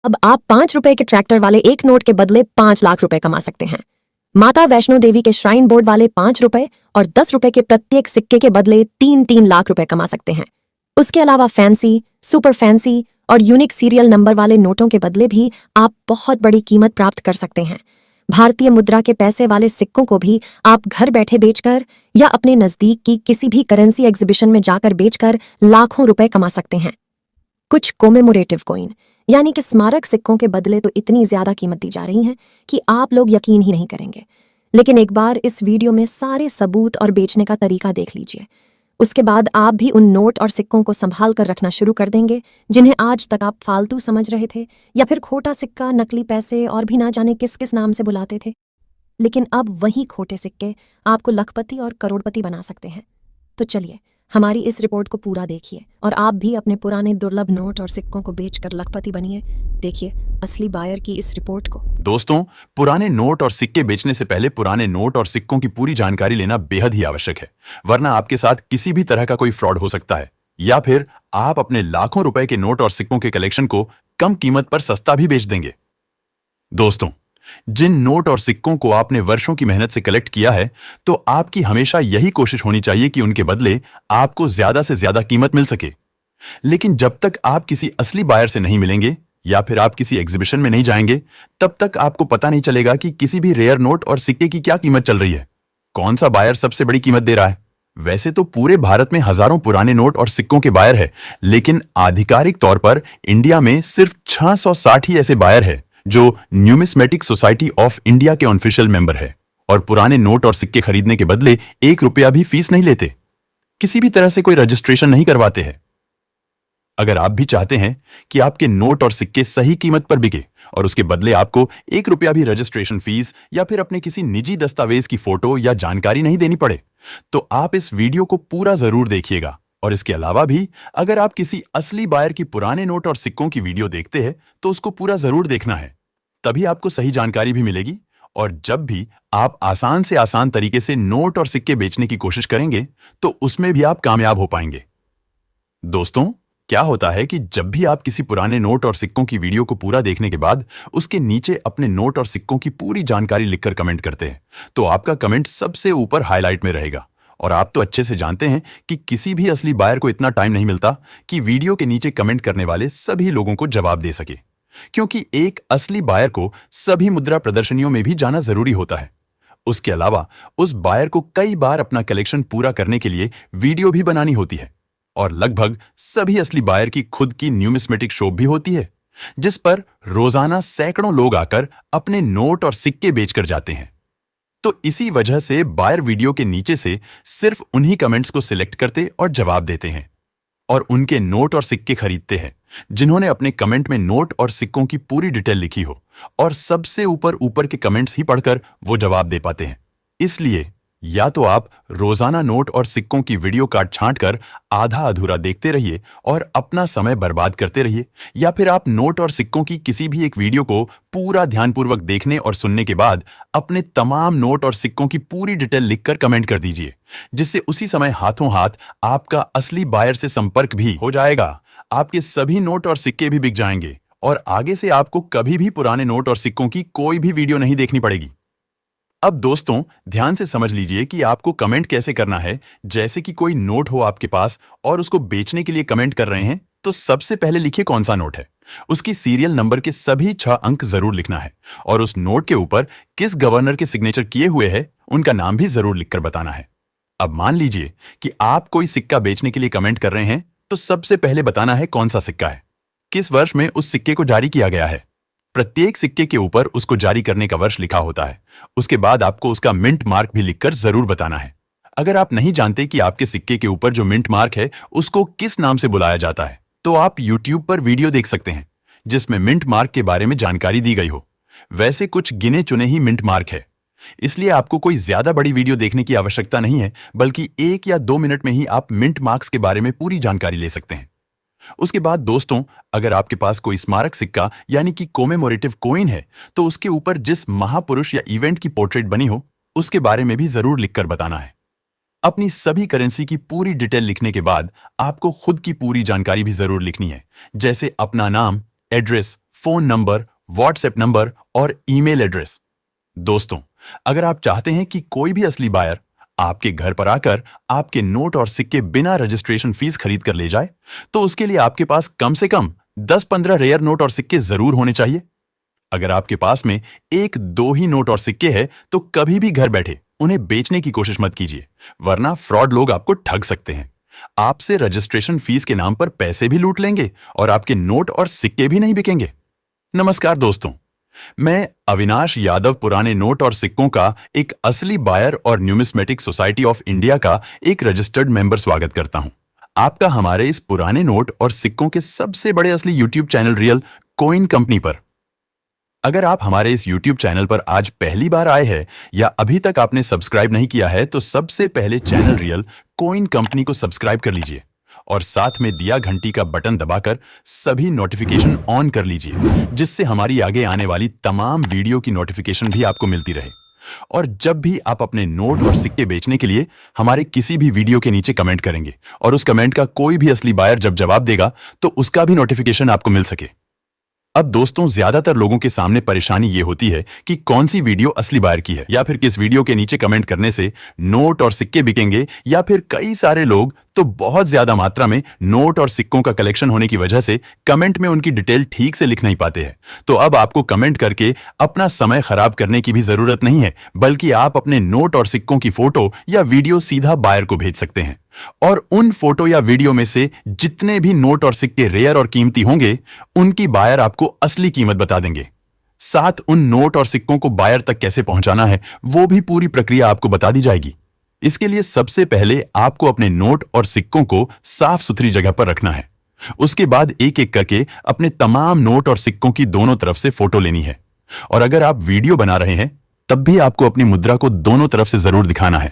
अब आप 5 रुपए के ट्रैक्टर वाले एक नोट के बदले 5 लाख रुपए कमा सकते हैं। माता वैष्णो देवी के श्राइन बोर्ड वाले 5 रुपए और 10 रुपए के प्रत्येक सिक्के के बदले 3-3 लाख रुपए कमा सकते हैं। उसके अलावा फैंसी, सुपर फैंसी और यूनिक सीरियल नंबर वाले नोटों के बदले भी आप बहुत बड़ी कीमत प्राप्त कर सकते हैं। भारतीय मुद्रा के पैसे वाले सिक्कों को भी आप घर बैठे बेचकर या अपने नजदीक की किसी भी करेंसी एग्जीबिशन में जाकर बेचकर लाखों रुपए कमा सकते हैं। कुछ कोमेमोरेटिव कॉइन यानी कि स्मारक सिक्कों के बदले तो इतनी ज्यादा कीमत दी जा रही है कि आप लोग यकीन ही नहीं करेंगे। लेकिन एक बार इस वीडियो में सारे सबूत और बेचने का तरीका देख लीजिए। उसके बाद आप भी उन नोट और सिक्कों को संभाल कर रखना शुरू कर देंगे जिन्हें आज तक आप फालतू समझ रहे थे या फिर खोटा सिक्का, नकली पैसे और भी ना जाने किस किस नाम से बुलाते थे। लेकिन अब वही खोटे सिक्के आपको लखपति और करोड़पति बना सकते हैं। तो चलिए हमारी इस रिपोर्ट को पूरा देखिए और आप भी अपने पुराने दुर्लभ नोट और सिक्कों को बेचकर लखपति बनिए। देखिए असली बायर की इस रिपोर्ट को। दोस्तों, पुराने नोट और सिक्के बेचने से पहले पुराने नोट और सिक्कों की पूरी जानकारी लेना बेहद ही आवश्यक है, वरना आपके साथ किसी भी तरह का कोई फ्रॉड हो सकता है या फिर आप अपने लाखों रुपए के नोट और सिक्कों के कलेक्शन को कम कीमत पर सस्ता भी बेच देंगे। दोस्तों, जिन नोट और सिक्कों को आपने वर्षों की मेहनत से कलेक्ट किया है, तो आपकी हमेशा यही कोशिश होनी चाहिए कि उनके बदले आपको ज्यादा से ज्यादा कीमत मिल सके। लेकिन जब तक आप किसी असली बायर से नहीं मिलेंगे या फिर आप किसी एग्जीबिशन में नहीं जाएंगे, तब तक आपको पता नहीं चलेगा कि किसी भी रेयर नोट और सिक्के की क्या कीमत चल रही है, कौन सा बायर सबसे बड़ी कीमत दे रहा है। वैसे तो पूरे भारत में हजारों पुराने नोट और सिक्कों के बायर है, लेकिन आधिकारिक तौर पर इंडिया में सिर्फ 660 ही ऐसे बायर है जो न्यूमिस्मेटिक सोसाइटी ऑफ इंडिया के ऑफिशियल मेंबर है और पुराने नोट और सिक्के खरीदने के बदले 1 रुपया भी फीस नहीं लेते, किसी भी तरह से कोई रजिस्ट्रेशन नहीं करवाते हैं। अगर आप भी चाहते हैं कि आपके नोट और सिक्के सही कीमत पर बिके और उसके बदले आपको 1 रुपया भी रजिस्ट्रेशन फीस या फिर अपने किसी निजी दस्तावेज की फोटो या जानकारी नहीं देनी पड़े, तो आप इस वीडियो को पूरा जरूर देखिएगा। और इसके अलावा भी अगर आप किसी असली बायर की पुराने नोट और सिक्कों की वीडियो देखते हैं तो उसको पूरा जरूर देखना है, तभी आपको सही जानकारी भी मिलेगी। और जब भी आप आसान से आसान तरीके से नोट और सिक्के बेचने की कोशिश करेंगे तो उसमें भी आप कामयाब हो पाएंगे। दोस्तों, क्या होता है कि जब भी आप किसी पुराने नोट और सिक्कों की वीडियो को पूरा देखने के बाद उसके नीचे अपने नोट और सिक्कों की पूरी जानकारी लिखकर कमेंट करते हैं, तो आपका कमेंट सबसे ऊपर हाईलाइट में रहेगा। और आप तो अच्छे से जानते हैं कि किसी भी असली बायर को इतना टाइम नहीं मिलता कि वीडियो के नीचे कमेंट करने वाले सभी लोगों को जवाब दे सके, क्योंकि एक असली बायर को सभी मुद्रा प्रदर्शनियों में भी जाना जरूरी होता है। उसके अलावा उस बायर को कई बार अपना कलेक्शन पूरा करने के लिए वीडियो भी बनानी होती है और लगभग सभी असली बायर की खुद की न्यूमिस्मेटिक शॉप भी होती है, जिस पर रोजाना सैकड़ों लोग आकर अपने नोट और सिक्के बेचकर जाते हैं। तो इसी वजह से बायर वीडियो के नीचे से सिर्फ उन्हीं कमेंट्स को सिलेक्ट करते और जवाब देते हैं और उनके नोट और सिक्के खरीदते हैं जिन्होंने अपने कमेंट में नोट और सिक्कों की पूरी डिटेल लिखी हो, और सबसे ऊपर के कमेंट्स ही पढ़कर वो जवाब दे पाते हैं। इसलिए या तो आप रोजाना नोट और सिक्कों की वीडियो काट छांट कर आधा अधूरा देखते रहिए और अपना समय बर्बाद करते रहिए, या फिर आप नोट और सिक्कों की किसी भी एक वीडियो को पूरा ध्यानपूर्वक देखने और सुनने के बाद अपने तमाम नोट और सिक्कों की पूरी डिटेल लिखकर कमेंट कर दीजिए, जिससे उसी समय हाथों हाथ आपका असली बायर से संपर्क भी हो जाएगा। आपके सभी नोट और सिक्के भी बिक जाएंगे और आगे से आपको कभी भी पुराने नोट और सिक्कों की कोई भी वीडियो नहीं देखनी पड़ेगी। अब दोस्तों, ध्यान से समझ लीजिए कि आपको कमेंट कैसे करना है। जैसे कि कोई नोट हो आपके पास और उसको बेचने के लिए कमेंट कर रहे हैं, तो सबसे पहले लिखिए कौन सा नोट है, उसकी सीरियल नंबर के सभी 6 अंक जरूर लिखना है और उस नोट के ऊपर किस गवर्नर के सिग्नेचर किए हुए हैं उनका नाम भी जरूर लिखकर बताना है। अब मान लीजिए कि आप कोई सिक्का बेचने के लिए कमेंट कर रहे हैं, तो सबसे पहले बताना है कौन सा सिक्का है, किस वर्ष में उस सिक्के को जारी किया गया है। प्रत्येक सिक्के के ऊपर उसको जारी करने का वर्ष लिखा होता है। उसके बाद आपको उसका मिंट मार्क भी लिखकर जरूर बताना है। अगर आप नहीं जानते कि आपके सिक्के के ऊपर जो मिंट मार्क है उसको किस नाम से बुलाया जाता है, तो आप YouTube पर वीडियो देख सकते हैं जिसमें मिंट मार्क के बारे में जानकारी दी गई हो। वैसे कुछ गिने चुने ही मिंट मार्क है, इसलिए आपको कोई ज्यादा बड़ी वीडियो देखने की आवश्यकता नहीं है, बल्कि 1 या 2 मिनट में ही आप मिंट मार्क्स के बारे में पूरी जानकारी ले सकते हैं। उसके बाद दोस्तों, अगर आपके पास कोई स्मारक सिक्का यानी कि कोमेमोरेटिव कॉइन है, तो उसके ऊपर जिस महापुरुष या इवेंट की पोर्ट्रेट बनी हो उसके बारे में भी जरूर लिखकर बताना है। अपनी सभी करेंसी की पूरी डिटेल लिखने के बाद आपको खुद की पूरी जानकारी भी जरूर लिखनी है, जैसे अपना नाम, address, phone number, WhatsApp number और ईमेल एड्रेस। दोस्तों, अगर आप चाहते हैं कि कोई भी असली बायर आपके घर पर आकर आपके नोट और सिक्के बिना रजिस्ट्रेशन फीस खरीद कर ले जाए, तो उसके लिए आपके पास कम से कम 10-15 रेयर नोट और सिक्के जरूर होने चाहिए। अगर आपके पास में 1-2 ही नोट और सिक्के हैं, तो कभी भी घर बैठे उन्हें बेचने की कोशिश मत कीजिए, वरना फ्रॉड लोग आपको ठग सकते हैं। आपसे रजिस्ट्रेशन फीस के नाम पर पैसे भी लूट लेंगे और आपके नोट और सिक्के भी नहीं बिकेंगे। नमस्कार दोस्तों, मैं अविनाश यादव पुराने नोट और सिक्कों का एक असली बायर और न्यूमिस्मेटिक सोसाइटी ऑफ इंडिया का एक रजिस्टर्ड मेंबर स्वागत करता हूं। आपका हमारे इस पुराने नोट और सिक्कों के सबसे बड़े असली YouTube channel real coin company पर। अगर आप हमारे इस YouTube चैनल पर आज पहली बार आए हैं या अभी तक आपने सब्सक्राइब नहीं किया है, तो सबसे पहले चैनल रियल कॉइन कंपनी को सब्सक्राइब कर लीजिए और साथ में दिया घंटी का बटन दबाकर सभी नोटिफिकेशन ऑन कर लीजिए, जिससे हमारी आगे आने वाली तमाम वीडियो की नोटिफिकेशन भी आपको मिलती रहे। और जब भी आप अपने नोट और सिक्के बेचने के लिए हमारे किसी भी वीडियो के नीचे कमेंट करेंगे और उस कमेंट का कोई भी असली बायर जब जवाब देगा, तो उसका भी नोटिफिकेशन आपको मिल सके। अब दोस्तों, ज्यादातर लोगों के सामने परेशानी ये होती है कि कौन सी वीडियो असली बायर की है, या फिर किस वीडियो के नीचे कमेंट करने से नोट और सिक्के बिकेंगे, या फिर कई सारे लोग तो बहुत ज्यादा मात्रा में नोट और सिक्कों का कलेक्शन होने की वजह से कमेंट में उनकी डिटेल ठीक से लिख नहीं पाते हैं। तो अब आपको कमेंट करके अपना समय खराब करने की भी जरूरत नहीं है, बल्कि आप अपने नोट और सिक्कों की फोटो या वीडियो सीधा बायर को भेज सकते हैं और उन फोटो या वीडियो में से जितने भी नोट और सिक्के रेयर और कीमती होंगे, उनकी बायर आपको असली कीमत बता देंगे। साथ उन नोट और सिक्कों को बायर तक कैसे पहुंचाना है, वो भी पूरी प्रक्रिया आपको बता दी जाएगी। इसके लिए सबसे पहले आपको अपने नोट और सिक्कों को साफ सुथरी जगह पर रखना है। उसके बाद एक एक करके अपने तमाम नोट और सिक्कों की दोनों तरफ से फोटो लेनी है। और अगर आप वीडियो बना रहे हैं, तब भी आपको अपनी मुद्रा को दोनों तरफ से जरूर दिखाना है।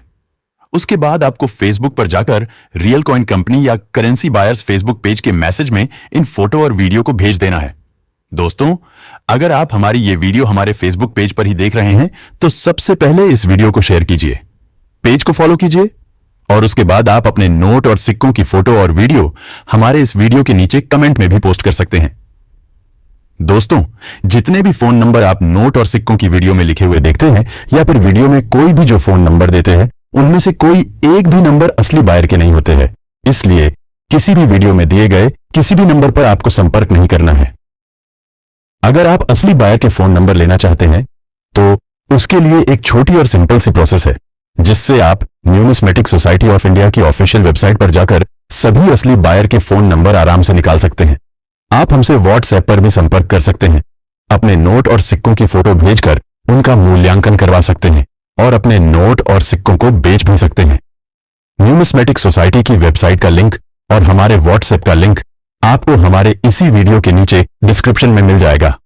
उसके बाद आपको फेसबुक पर जाकर रियल कॉइन कंपनी या करेंसी बायर्स फेसबुक पेज के मैसेज में इन फोटो और वीडियो को भेज देना है। दोस्तों, अगर आप हमारी ये वीडियो हमारे फेसबुक पेज पर ही देख रहे हैं, तो सबसे पहले इस वीडियो को शेयर कीजिए, पेज को फॉलो कीजिए और उसके बाद आप अपने नोट और सिक्कों की फोटो और वीडियो हमारे इस वीडियो के नीचे कमेंट में भी पोस्ट कर सकते हैं। दोस्तों, जितने भी फोन नंबर आप नोट और सिक्कों की वीडियो में लिखे हुए देखते हैं, या फिर वीडियो में कोई भी जो फोन नंबर देते हैं, उनमें से कोई एक भी नंबर असली बायर के नहीं होते हैं। इसलिए किसी भी वीडियो में दिए गए किसी भी नंबर पर आपको संपर्क नहीं करना है। अगर आप असली बायर के फोन नंबर लेना चाहते हैं, तो उसके लिए एक छोटी और सिंपल सी प्रोसेस है, जिससे आप न्यूमिस्मेटिक सोसाइटी ऑफ इंडिया की ऑफिशियल वेबसाइट पर जाकर सभी असली बायर के फोन नंबर आराम से निकाल सकते हैं। आप हमसे व्हाट्सएप पर भी संपर्क कर सकते हैं, अपने नोट और सिक्कों की फोटो भेजकर उनका मूल्यांकन करवा सकते हैं और अपने नोट और सिक्कों को बेच भी सकते हैं। न्यूमिस्मेटिक सोसाइटी की वेबसाइट का लिंक और हमारे व्हाट्सएप का लिंक आपको हमारे इसी वीडियो के नीचे डिस्क्रिप्शन में मिल जाएगा।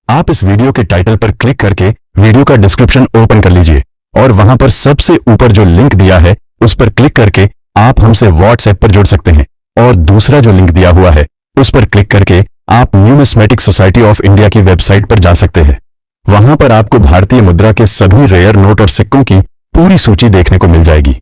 आप इस वीडियो के टाइटल पर क्लिक करके वीडियो का डिस्क्रिप्शन ओपन कर लीजिए और वहां पर सबसे ऊपर जो लिंक दिया है, उस पर क्लिक करके आप हमसे व्हाट्सएप पर जुड़ सकते हैं। और दूसरा जो लिंक दिया हुआ है, उस पर क्लिक करके आप न्यूमिस्मेटिक सोसाइटी ऑफ इंडिया की वेबसाइट पर जा सकते हैं। वहां पर आपको भारतीय मुद्रा के सभी रेयर नोट और सिक्कों की पूरी सूची देखने को मिल जाएगी,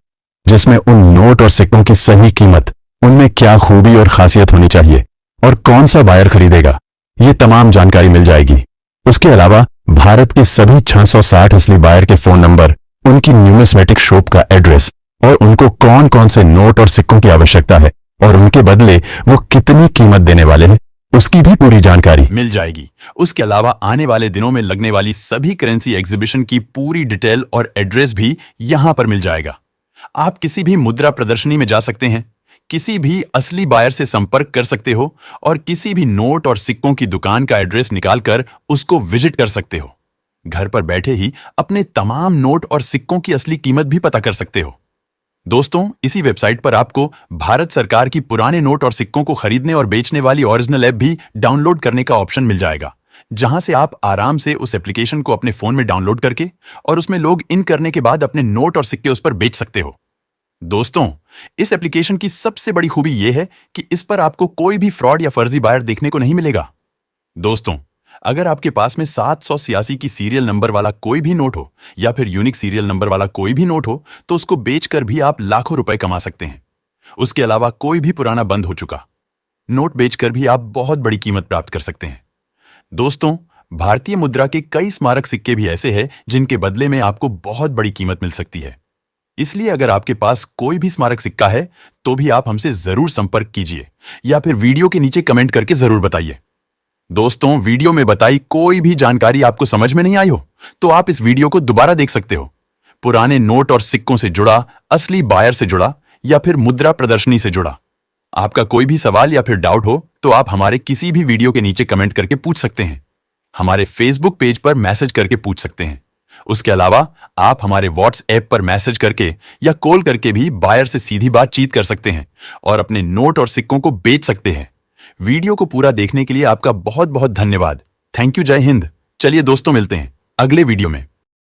जिसमें उन नोट और सिक्कों की सही कीमत, उनमें क्या खूबी और खासियत होनी चाहिए और कौन सा बायर खरीदेगा, ये तमाम जानकारी मिल जाएगी। उसके अलावा भारत के सभी 660 असली बायर के फोन नंबर, उनकी न्यूमिस्मेटिक शॉप का एड्रेस और उनको कौन कौन से नोट और सिक्कों की आवश्यकता है और उनके बदले वो कितनी कीमत देने वाले हैं, उसकी भी पूरी जानकारी मिल जाएगी। उसके अलावा आने वाले दिनों में लगने वाली सभी करेंसी एग्जीबिशन की पूरी डिटेल और एड्रेस भी यहां पर मिल जाएगा। आप किसी भी मुद्रा प्रदर्शनी में जा सकते हैं, किसी भी असली बायर से संपर्क कर सकते हो और किसी भी नोट और सिक्कों की दुकान का एड्रेस निकालकर उसको विजिट कर सकते हो। घर पर बैठे ही अपने तमाम नोट और सिक्कों की असली कीमत भी पता कर सकते हो। दोस्तों, इसी वेबसाइट पर आपको भारत सरकार की पुराने नोट और सिक्कों को खरीदने और बेचने वाली ओरिजिनल ऐप भी डाउनलोड करने का ऑप्शन मिल जाएगा, जहां से आप आराम से उस एप्लीकेशन को अपने फोन में डाउनलोड करके और उसमें लॉग इन करने के बाद अपने नोट और सिक्के उस पर बेच सकते हो। दोस्तों, इस एप्लीकेशन की सबसे बड़ी खूबी यह है कि इस पर आपको कोई भी फ्रॉड या फर्जी बायर देखने को नहीं मिलेगा। दोस्तों, अगर आपके पास में 786 की सीरियल नंबर वाला कोई भी नोट हो या फिर यूनिक सीरियल नंबर वाला कोई भी नोट हो, तो उसको बेचकर भी आप लाखों रुपए कमा सकते हैं। उसके अलावा कोई भी पुराना बंद हो चुका नोट बेचकर भी आप बहुत बड़ी कीमत प्राप्त कर सकते हैं। दोस्तों, भारतीय मुद्रा के कई स्मारक सिक्के भी ऐसे हैं जिनके बदले में आपको बहुत बड़ी कीमत मिल सकती है। इसलिए अगर आपके पास कोई भी स्मारक सिक्का है तो भी आप हमसे जरूर संपर्क कीजिए या फिर वीडियो के नीचे कमेंट करके जरूर बताइए। दोस्तों, वीडियो में बताई कोई भी जानकारी आपको समझ में नहीं आई हो तो आप इस वीडियो को दोबारा देख सकते हो। पुराने नोट और सिक्कों से जुड़ा, असली बायर से जुड़ा या फिर मुद्रा प्रदर्शनी से जुड़ा आपका कोई भी सवाल या फिर डाउट हो तो आप हमारे किसी भी वीडियो के नीचे कमेंट करके पूछ सकते हैं। हमारे फेसबुक पेज पर मैसेज करके पूछ सकते हैं। उसके अलावा आप हमारे व्हाट्सएप पर मैसेज करके या कॉल करके भी बायर से सीधी बातचीत कर सकते हैं और अपने नोट और सिक्कों को बेच सकते हैं। वीडियो को पूरा देखने के लिए आपका बहुत बहुत धन्यवाद। Thank you. जय हिंद। चलिए दोस्तों, मिलते हैं अगले वीडियो में।